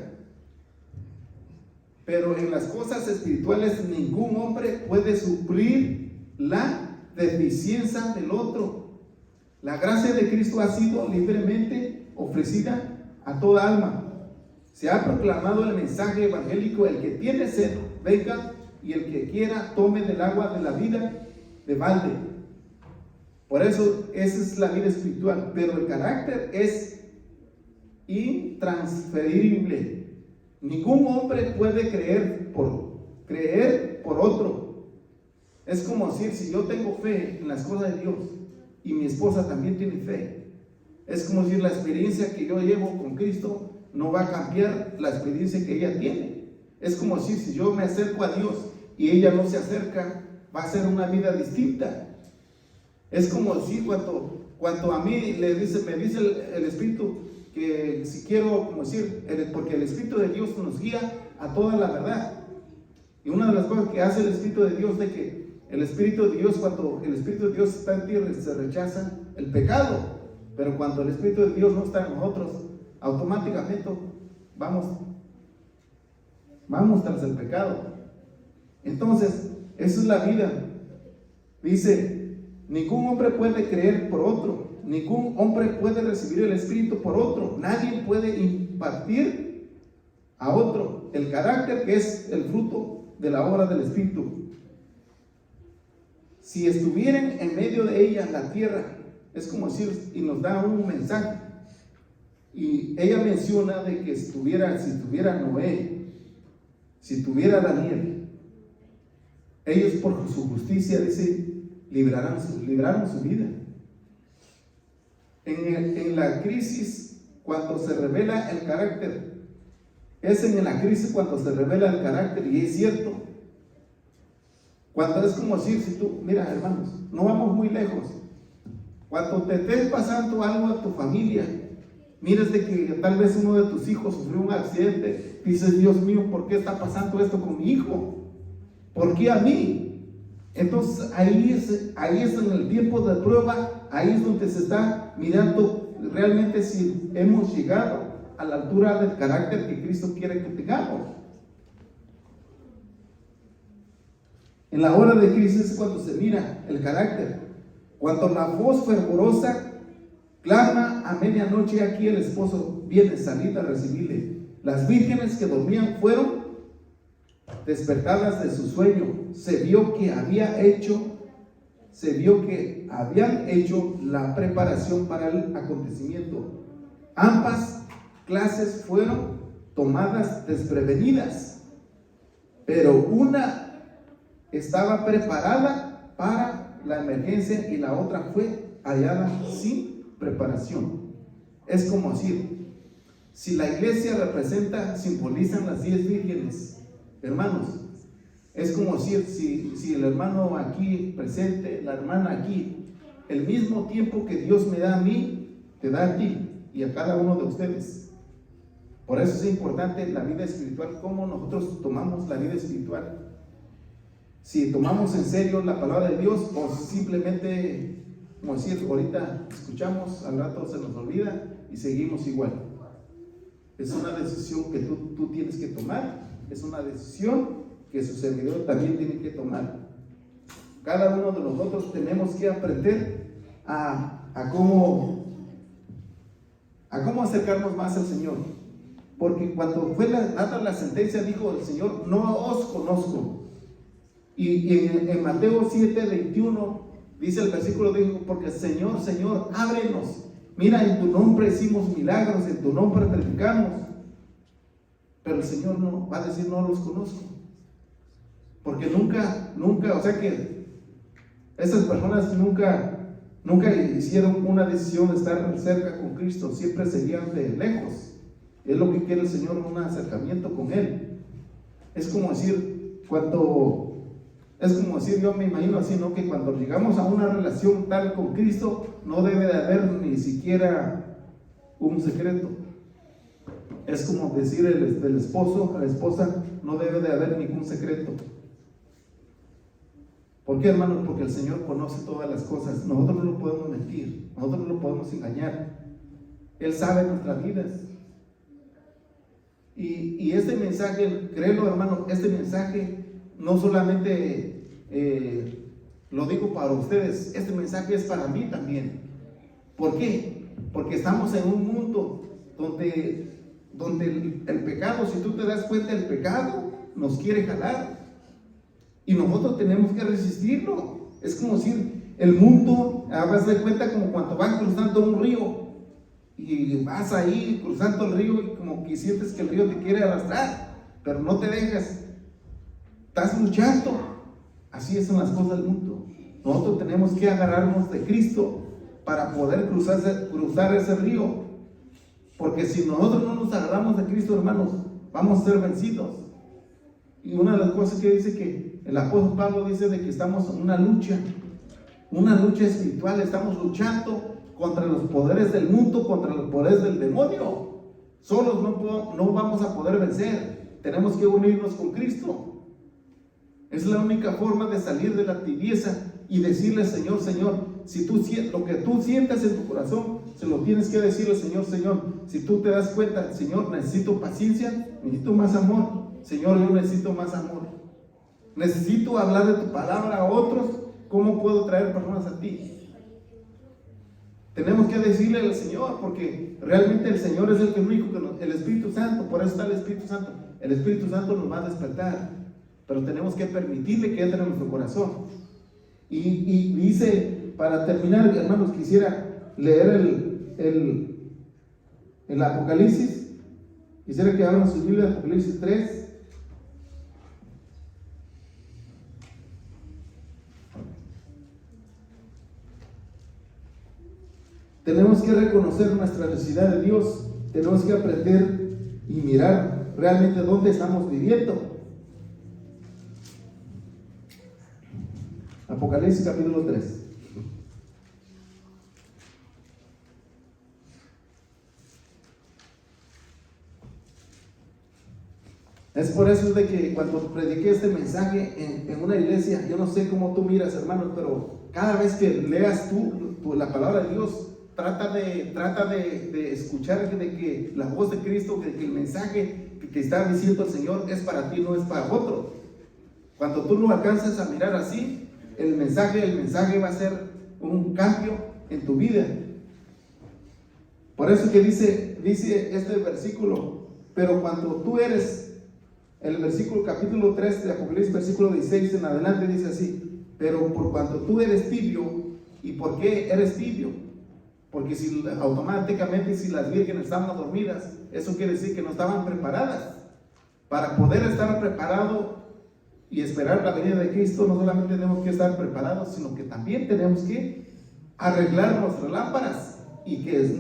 Pero en las cosas espirituales ningún hombre puede suplir la deficiencia del otro. La gracia de Cristo ha sido libremente ofrecida a toda alma. Se ha proclamado el mensaje evangélico: el que tiene sed, venga, y el que quiera, tome del agua de la vida de balde. Por eso, esa es la vida espiritual. Pero el carácter es intransferible. Ningún hombre puede creer por otro. Es como decir, si yo tengo fe en las cosas de Dios y mi esposa también tiene fe, es como decir, la experiencia que yo llevo con Cristo no va a cambiar la experiencia que ella tiene. Es como decir, si yo me acerco a Dios y ella no se acerca, va a ser una vida distinta. Es como decir, cuando a mí me dice el Espíritu que si quiero, como decir, porque el Espíritu de Dios nos guía a toda la verdad. Y una de las cosas que hace el Espíritu de Dios, de que el Espíritu de Dios, cuando el Espíritu de Dios está en ti, se rechaza el pecado. Pero cuando el Espíritu de Dios no está en nosotros, automáticamente vamos tras el pecado. Entonces, esa es la vida. Dice: ningún hombre puede creer por otro, ningún hombre puede recibir el Espíritu por otro, nadie puede impartir a otro el carácter que es el fruto de la obra del Espíritu. Si estuvieran en medio de ella la tierra, es como decir, y nos da un mensaje, y ella menciona de que si tuviera Noé, si tuviera Daniel, ellos por su justicia, dice, libraron su vida. En la crisis, cuando se revela el carácter, es en la crisis cuando se revela el carácter, y es cierto. Cuando es como decir, si tú, mira, hermanos, no vamos muy lejos. Cuando te estés pasando algo a tu familia, miras de que tal vez uno de tus hijos sufrió un accidente, dices: Dios mío, ¿por qué está pasando esto con mi hijo? ¿Por qué a mí? Entonces ahí es en el tiempo de prueba, ahí es donde se está mirando realmente si hemos llegado a la altura del carácter que Cristo quiere que tengamos. En la hora de crisis es cuando se mira el carácter. Cuando la voz fervorosa clama a medianoche, aquí el esposo viene salido a recibirle. Las vírgenes que dormían fueron despertadas de su sueño. Se vio que habían hecho la preparación para el acontecimiento. Ambas clases fueron tomadas desprevenidas, pero una estaba preparada para la emergencia y la otra fue hallada sin preparación. Es como decir, si la iglesia simbolizan las 10 vírgenes, hermanos, es como decir, si el hermano aquí presente, la hermana aquí, el mismo tiempo que Dios me da a mí, te da a ti y a cada uno de ustedes. Por eso es importante la vida espiritual, cómo nosotros tomamos la vida espiritual. Si tomamos en serio la palabra de Dios o simplemente, como decir, ahorita escuchamos, al rato se nos olvida y seguimos igual. Es una decisión que tú tienes que tomar, es una decisión que su servidor también tiene que tomar. Cada uno de nosotros tenemos que aprender a cómo acercarnos más al Señor. Porque cuando fue dada la sentencia, dijo el Señor: no os conozco. Y en Mateo 7:21 dice el versículo, dijo: porque Señor, Señor, ábrenos. Mira, en tu nombre hicimos milagros, en tu nombre predicamos. Pero el Señor no va a decir: no los conozco. Porque nunca, o sea que esas personas nunca nunca hicieron una decisión de estar cerca con Cristo, siempre seguían de lejos. Es lo que quiere el Señor, un acercamiento con Él. Es como decir, yo me imagino así, ¿no? Que cuando llegamos a una relación tal con Cristo, no debe de haber ni siquiera un secreto. Es como decir del esposo a la esposa, no debe de haber ningún secreto. ¿Por qué, hermanos? Porque el Señor conoce todas las cosas. Nosotros no lo podemos mentir, nosotros no lo podemos engañar. Él sabe nuestras vidas. Y este mensaje, créelo, hermano, este mensaje no solamente lo digo para ustedes, este mensaje es para mí también. ¿Por qué? Porque estamos en un mundo donde el pecado, si tú te das cuenta, el pecado nos quiere jalar y nosotros tenemos que resistirlo. Es como decir, el mundo, vas de cuenta como cuando vas cruzando un río y vas ahí cruzando el río y como que sientes que el río te quiere arrastrar, pero no te dejas, estás luchando. Así son las cosas del mundo. Nosotros tenemos que agarrarnos de Cristo para poder cruzar ese río, porque si nosotros no nos agarramos de Cristo, hermanos, vamos a ser vencidos. Y una de las cosas que dice que el apóstol Pablo dice de que estamos en una lucha espiritual, estamos luchando contra los poderes del mundo, contra los poderes del demonio. Solos no vamos a poder vencer, tenemos que unirnos con Cristo. Es la única forma de salir de la tibieza y decirle, Señor, si tú lo que tú sientas en tu corazón, se lo tienes que decirle, Señor, si tú te das cuenta, Señor, necesito paciencia, necesito más amor, Señor, yo necesito más amor, necesito hablar de tu palabra a otros. ¿Cómo puedo traer personas a ti? Tenemos que decirle al Señor, porque realmente el Señor es el único que el Espíritu Santo, por eso está el Espíritu Santo. El Espíritu Santo nos va a despertar, pero tenemos que permitirle que entre en nuestro corazón. Y dice, para terminar, hermanos, quisiera leer el Apocalipsis. Quisiera que abran su Biblia, Apocalipsis 3. Tenemos que reconocer nuestra necesidad de Dios. Tenemos que aprender y mirar realmente dónde estamos viviendo. Apocalipsis capítulo 3. Es por eso de que cuando prediqué este mensaje en una iglesia, yo no sé cómo tú miras, hermanos, pero cada vez que leas tú la palabra de Dios, trata de escuchar de que la voz de Cristo, que el mensaje que te está diciendo el Señor es para ti, no es para otro. Cuando tú lo alcances a mirar así, el mensaje va a ser un cambio en tu vida. Por eso que dice este versículo, pero cuando tú eres, el versículo capítulo 3 de Apocalipsis, versículo 16 en adelante dice así, pero por cuanto tú eres tibio. ¿Y por qué eres tibio? Porque si automáticamente si las vírgenes estaban dormidas, eso quiere decir que no estaban preparadas. Para poder estar preparado y esperar la venida de Cristo, no solamente tenemos que estar preparados, sino que también tenemos que arreglar nuestras lámparas y que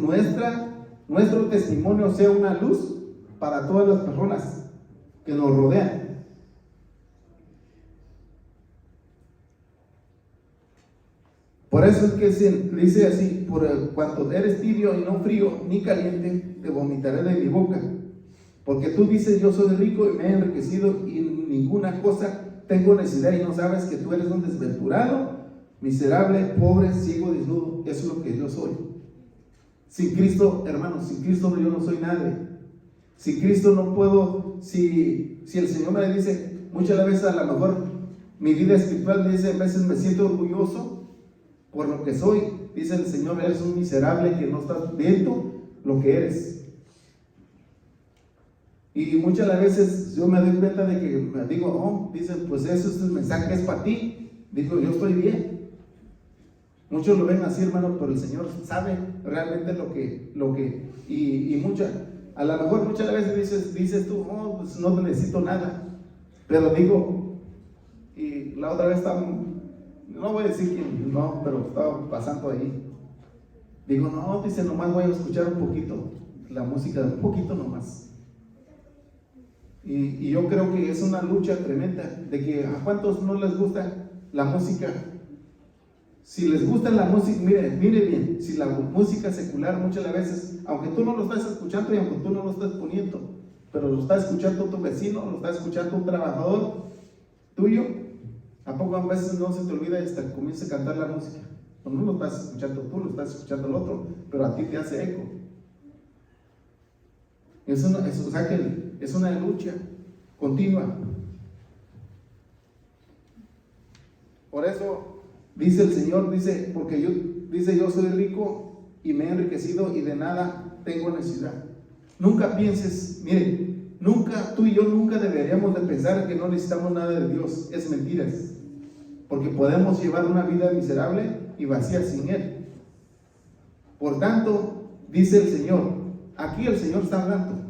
nuestro testimonio sea una luz para todas las personas que nos rodean. Por eso es que dice así, por cuanto eres tibio y no frío ni caliente, te vomitaré de mi boca. Porque tú dices, yo soy rico y me he enriquecido y ninguna cosa tengo necesidad, y no sabes que tú eres un desventurado, miserable, pobre, ciego, desnudo. Eso es lo que yo soy. Sin Cristo, hermanos, sin Cristo yo no soy nadie. Sin Cristo no puedo, si el Señor me dice, muchas veces a lo mejor mi vida espiritual dice, a veces me siento orgulloso por lo que soy. Dice el Señor, eres un miserable que no estás viendo lo que eres. Y muchas veces yo me doy cuenta de que me digo, dicen, pues eso es el mensaje que es para ti. Digo, yo estoy bien. Muchos lo ven así, hermano, pero el Señor sabe realmente a lo mejor muchas veces dices tú, pues no necesito nada. Pero digo, y la otra vez no voy a decir quién, no, pero estaba pasando ahí. Digo, no, dice, nomás voy a escuchar un poquito, la música, un poquito nomás. Y yo creo que es una lucha tremenda, de que a cuántos no les gusta la música. Si les gusta la música, mire bien, si la música secular muchas veces, aunque tú no lo estás escuchando y aunque tú no lo estás poniendo, pero lo está escuchando tu vecino, lo está escuchando un trabajador tuyo, ¿a poco a veces no se te olvida y hasta comienza a cantar la música? Pues no lo estás escuchando tú, lo estás escuchando el otro, pero a ti te hace eco. O sea que es una lucha continua. Por eso dice el Señor, porque yo soy rico y me he enriquecido y de nada tengo necesidad. Nunca pienses, mire, tú y yo nunca deberíamos de pensar que no necesitamos nada de Dios. Es mentiras, porque podemos llevar una vida miserable y vacía sin Él. Por tanto, dice el Señor, aquí el Señor está hablando.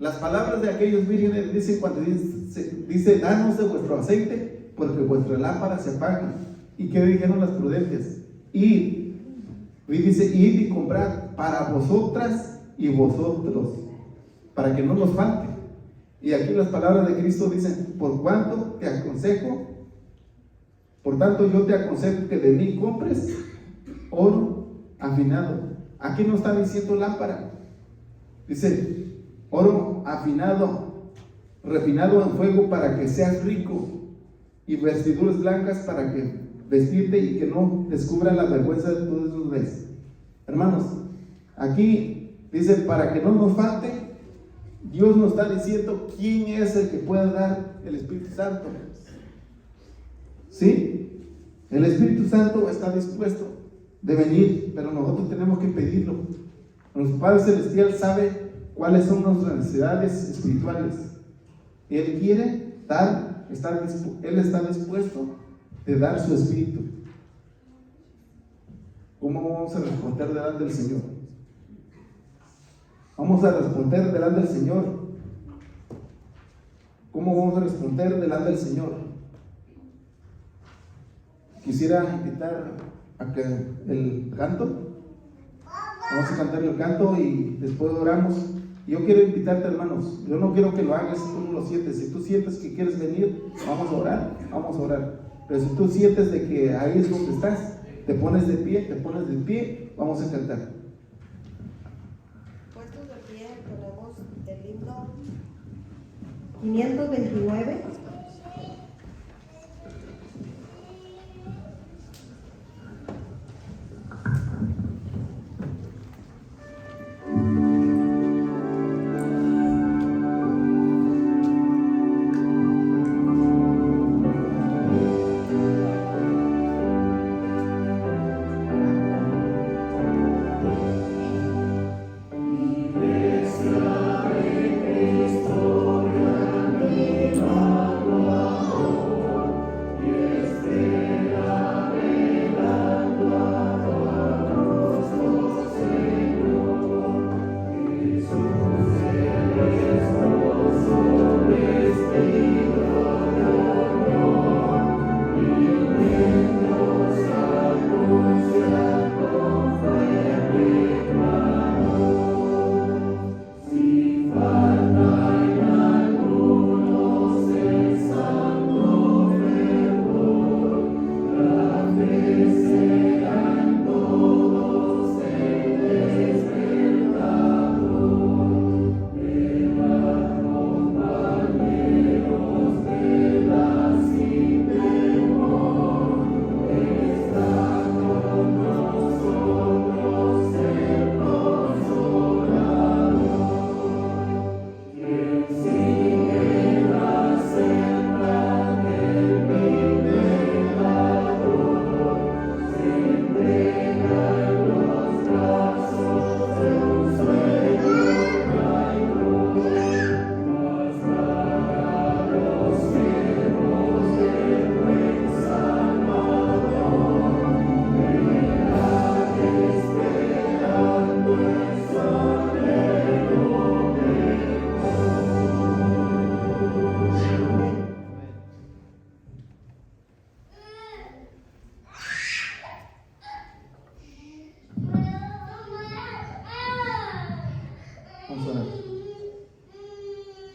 Las palabras de aquellos vírgenes dicen cuando dice, danos de vuestro aceite, porque vuestra lámpara se apaga. ¿Y qué dijeron las prudentes? Y dice, id y comprad para vosotras y vosotros, para que no nos falte. Y aquí las palabras de Cristo dicen, por tanto yo te aconsejo que de mí compres oro afinado. Aquí no está diciendo lámpara, dice oro afinado, refinado en fuego, para que seas rico, y vestiduras blancas para que vestirte y que no descubra la vergüenza de tus desnudez. Hermanos, aquí dice, para que no nos falte, Dios nos está diciendo quién es el que puede dar el Espíritu Santo. ¿Sí? El Espíritu Santo está dispuesto de venir, pero nosotros tenemos que pedirlo. Nuestro Padre Celestial sabe cuáles son nuestras necesidades espirituales. Él quiere dar, Él está dispuesto de dar su Espíritu. ¿Cómo vamos a responder delante del Señor? Vamos a responder delante del Señor. ¿Cómo vamos a responder delante del Señor? Quisiera invitar a que el canto, vamos a cantar el canto y después oramos. Yo quiero invitarte, hermanos, yo no quiero que lo hagas si tú no lo sientes. Si tú sientes que quieres venir, vamos a orar. Pero si tú sientes de que ahí es donde estás, te pones de pie, vamos a cantar. Puestos de pie, ponemos el himno 529. Iglesia de Cristo, grande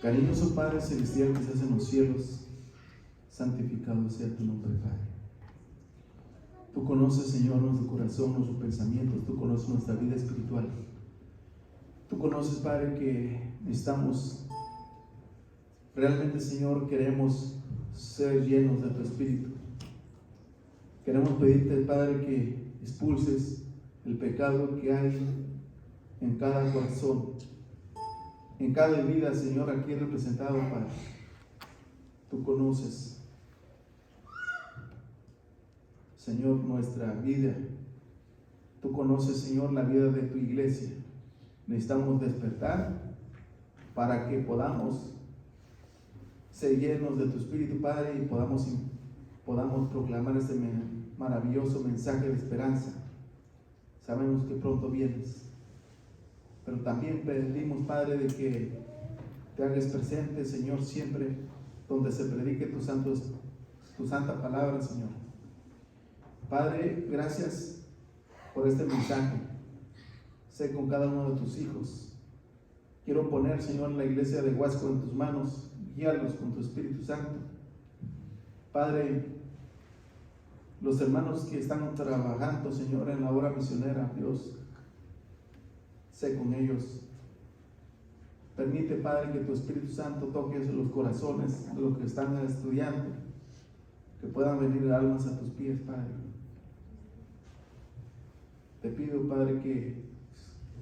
Cariñoso Padre Celestial que estás en los cielos, santificado sea tu nombre, Padre. Tú conoces, Señor, nuestro corazón, nuestros pensamientos, tú conoces nuestra vida espiritual. Tú conoces, Padre, que necesitamos, realmente, Señor, queremos ser llenos de tu Espíritu. Queremos pedirte, Padre, que expulses el pecado que hay en cada corazón, en cada vida, Señor, aquí representado, Padre. Tú conoces, Señor, nuestra vida. Tú conoces, Señor, la vida de tu iglesia. Necesitamos despertar para que podamos ser llenos de tu Espíritu, Padre, y podamos proclamar este maravilloso mensaje de esperanza. Sabemos que pronto vienes, pero también pedimos, Padre, de que te hagas presente, Señor, siempre donde se predique tu santa palabra, Señor. Padre, gracias por este mensaje. Sé con cada uno de tus hijos. Quiero poner, Señor, la iglesia de Huasco en tus manos. Guíalos con tu Espíritu Santo. Padre, los hermanos que están trabajando, Señor, en la obra misionera, Dios, sé con ellos. Permite, Padre, que tu Espíritu Santo toque los corazones de los que están estudiando, que puedan venir almas a tus pies, Padre. Te pido, Padre, que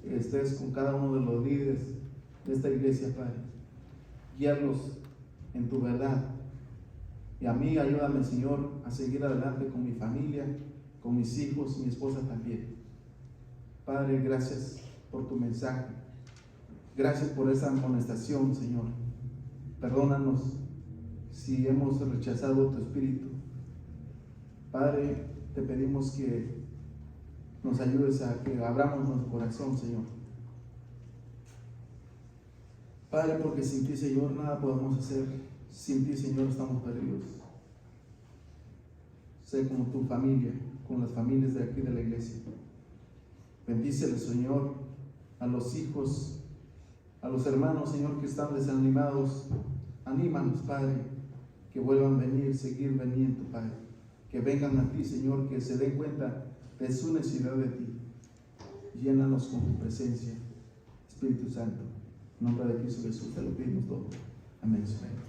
estés con cada uno de los líderes de esta iglesia, Padre. Guíalos en tu verdad. Y a mí ayúdame, Señor, a seguir adelante con mi familia, con mis hijos, mi esposa también. Padre, gracias por tu mensaje. Gracias por esa amonestación, Señor. Perdónanos si hemos rechazado tu Espíritu. Padre, te pedimos que nos ayudes a que abramos nuestro corazón, Señor. Padre, porque sin ti, Señor, nada podemos hacer. Sin ti, Señor, estamos perdidos. Sé como tu familia, con las familias de aquí de la iglesia. Bendícele, Señor, a los hijos, a los hermanos, Señor, que están desanimados. Anímanos, Padre, que vuelvan a venir, seguir veniendo, Padre. Que vengan a ti, Señor, que se den cuenta de su necesidad de ti. Llénanos con tu presencia, Espíritu Santo. En nombre de Cristo Jesús te lo pedimos todo. Amén, Señor.